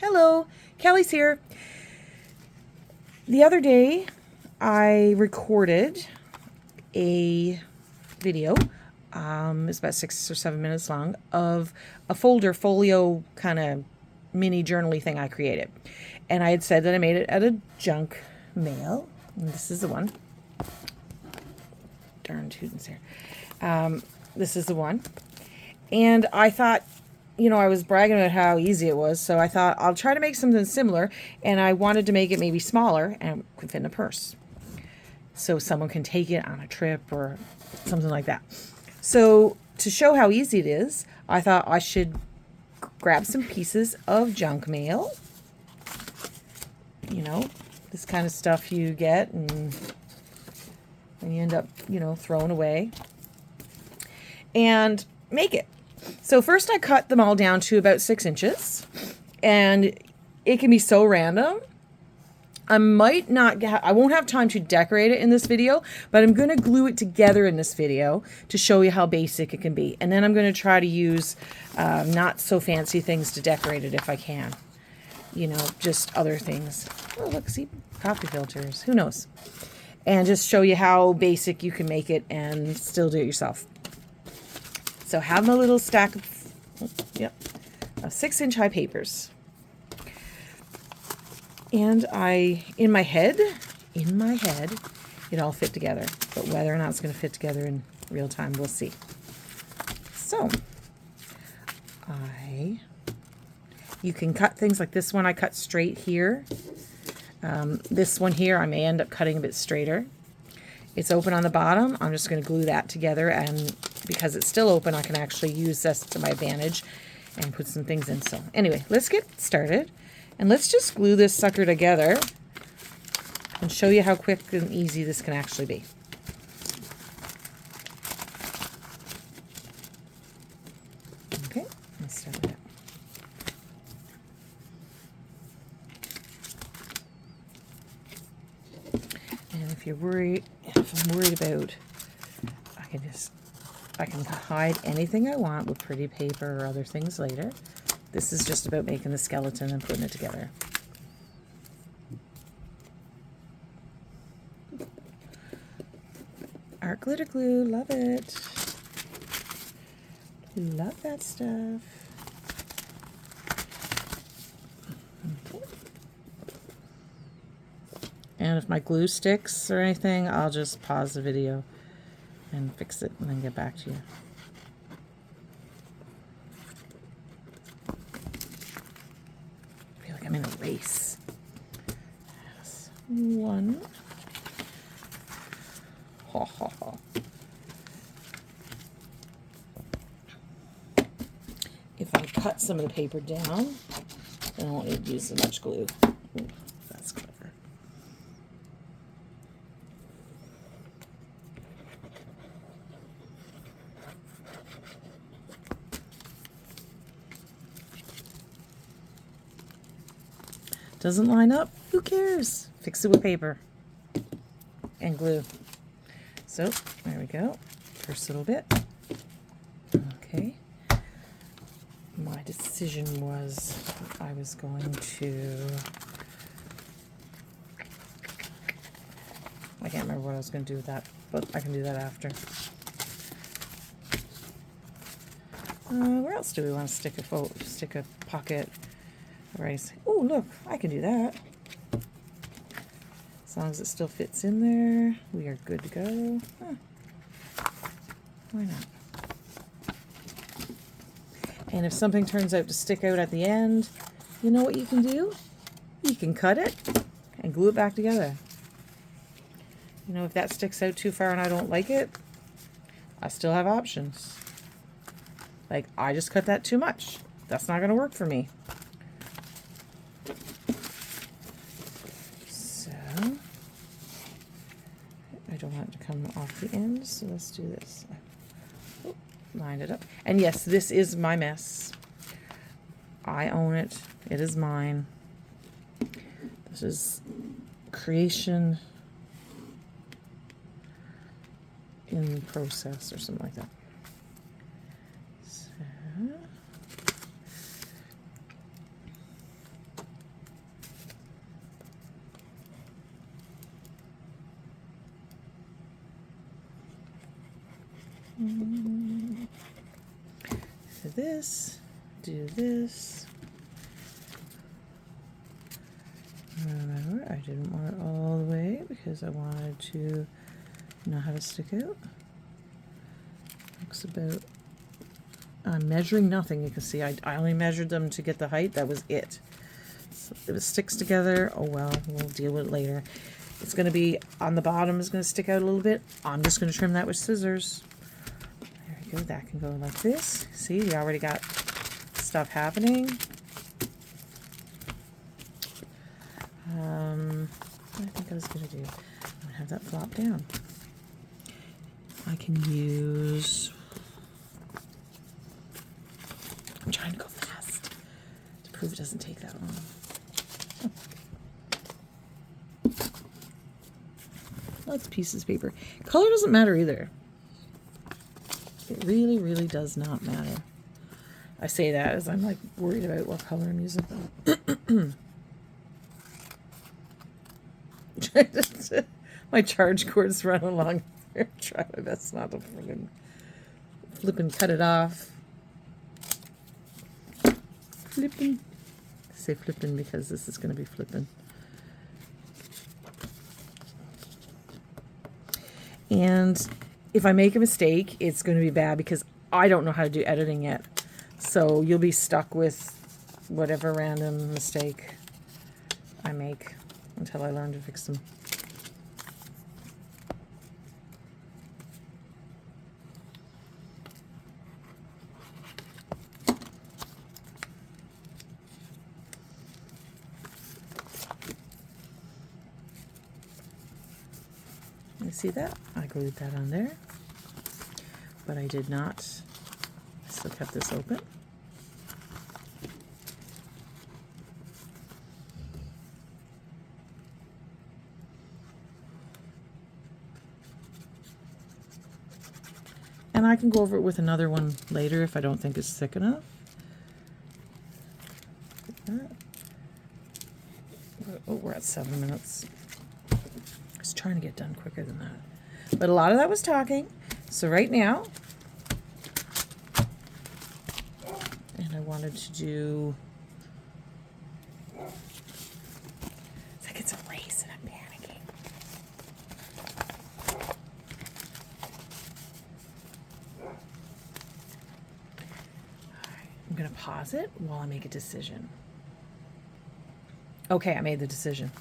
Hello, Kelly's here. The other day, I recorded a video, it's about 6 or 7 minutes long, of a folio kind of mini journaly thing I created. And I had said that I made it out of junk mail. And this is the one. Darn tootin's here. This is the one. And I thought, I was bragging about how easy it was, so I thought I'll try to make something similar, and I wanted to make it maybe smaller and could fit in a purse. So someone can take it on a trip or something like that. So to show how easy it is, I thought I should grab some pieces of junk mail. This kind of stuff you get and you end up, throwing away. And make it. So first I cut them all down to about 6 inches, and it can be so random. I won't have time to decorate it in this video, but I'm going to glue it together in this video to show you how basic it can be. And then I'm going to try to use not so fancy things to decorate it if I can. Just other things. Oh, look, see, coffee filters. Who knows? And just show you how basic you can make it and still do it yourself. So have my little stack of 6-inch high papers. And in my head, it all fit together. But whether or not it's going to fit together in real time, we'll see. So, you can cut things like this one. I cut straight here. This one here, I may end up cutting a bit straighter. It's open on the bottom. I'm just going to glue that together, and because it's still open, I can actually use this to my advantage and put some things in. So anyway, let's get started, and let's just glue this sucker together and show you how quick and easy this can actually be. Okay, let's start with that. And if I'm worried about, I can hide anything I want with pretty paper or other things later. This is just about making the skeleton and putting it together. Art glitter glue, love it. Love that stuff. Okay. And if my glue sticks or anything, I'll just pause the video and fix it and then get back to you. I feel like I'm in a race. That's one. Ha ha ha. If I cut some of the paper down, then I won't need to use so much glue. Ooh, that's clever. Doesn't line up? Who cares? Fix it with paper and glue. So, there we go. First little bit. Okay. My decision was I was going to... I can't remember what I was going to do with that, but I can do that after. Where else do we want to stick a pocket? Right. Oh, look, I can do that. As long as it still fits in there, we are good to go. Huh. Why not? And if something turns out to stick out at the end, you know what you can do? You can cut it and glue it back together. If that sticks out too far and I don't like it, I still have options. Like, I just cut that too much. That's not going to work for me. I don't want it to come off the end, so let's do this. Oh, line it up. And yes, this is my mess. I own it. It is mine. This is creation in process or something like that. So Do this, do this. Remember, I didn't want it all the way because I wanted to know how to stick out. Looks about, I'm measuring nothing. You can see I only measured them to get the height. That was it. So if it sticks together, oh well, we'll deal with it later. It's going to be on the bottom, is going to stick out a little bit. I'm just going to trim that with scissors. There we go. That can go like this. See, we already got stuff happening. What I think I was going to do, I'm going to have that flop down. I can use, I'm trying to go fast to prove it doesn't take that long. Lots of pieces of paper. Color doesn't matter either. It really, really does not matter. I say that as I'm like worried about what color I'm using. My charge cord's run along there. Try my best not to flippin' cut it off. Flippin'. I say flippin' because this is going to be flippin'. And if I make a mistake, it's going to be bad because I don't know how to do editing yet. So you'll be stuck with whatever random mistake I make until I learn to fix them. You see that? I glued that on there, but I did not. I still kept this open. And I can go over it with another one later if I don't think it's thick enough. Oh, we're at 7 minutes. I was trying to get done quicker than that. But a lot of that was talking. So right now, and I wanted to do, it's like it's a race and I'm panicking. I'm going to pause it while I make a decision. Okay, I made the decision.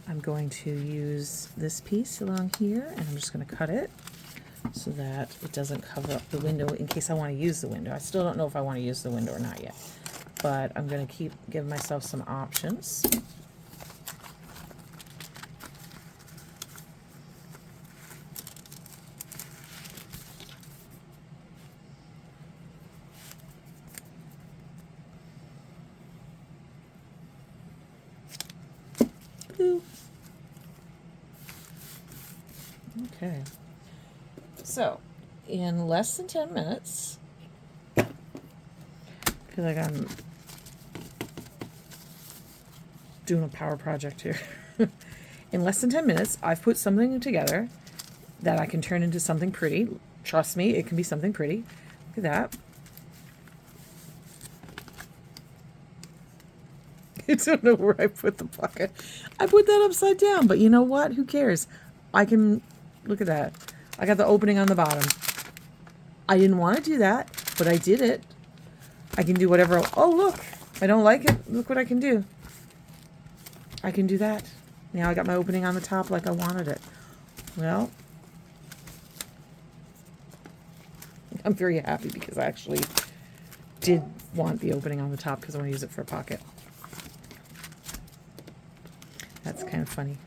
I'm going to use this piece along here, and I'm just going to cut it so that it doesn't cover up the window in case I want to use the window. I still don't know if I want to use the window or not yet, but I'm going to give myself some options. Okay, so in less than 10 minutes, I feel like I'm doing a power project here. In less than 10 minutes, I've put something together that I can turn into something pretty. Trust me, it can be something pretty. Look at that. I don't know where I put the bucket. I put that upside down, but you know what? Who cares? I can, look at that. I got the opening on the bottom. I didn't want to do that, but I did it. I can do whatever. Oh, look. I don't like it. Look what I can do. I can do that. Now I got my opening on the top like I wanted it. Well, I'm very happy because I actually did want the opening on the top because I want to use it for a pocket. That's kind of funny.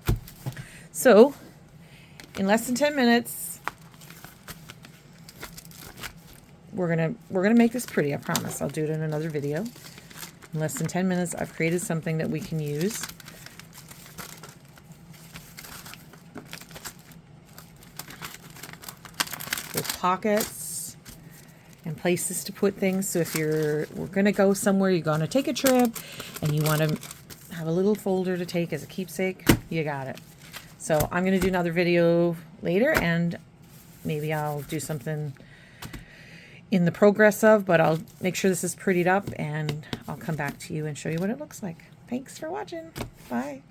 So, in less than 10 minutes, we're gonna make this pretty, I promise. I'll do it in another video. In less than 10 minutes, I've created something that we can use. With pockets and places to put things. So if we're gonna go somewhere, you're gonna take a trip, and you want to have a little folder to take as a keepsake, you got it. So I'm going to do another video later, and maybe I'll do something in the progress of, but I'll make sure this is prettied up and I'll come back to you and show you what it looks like. Thanks for watching. Bye.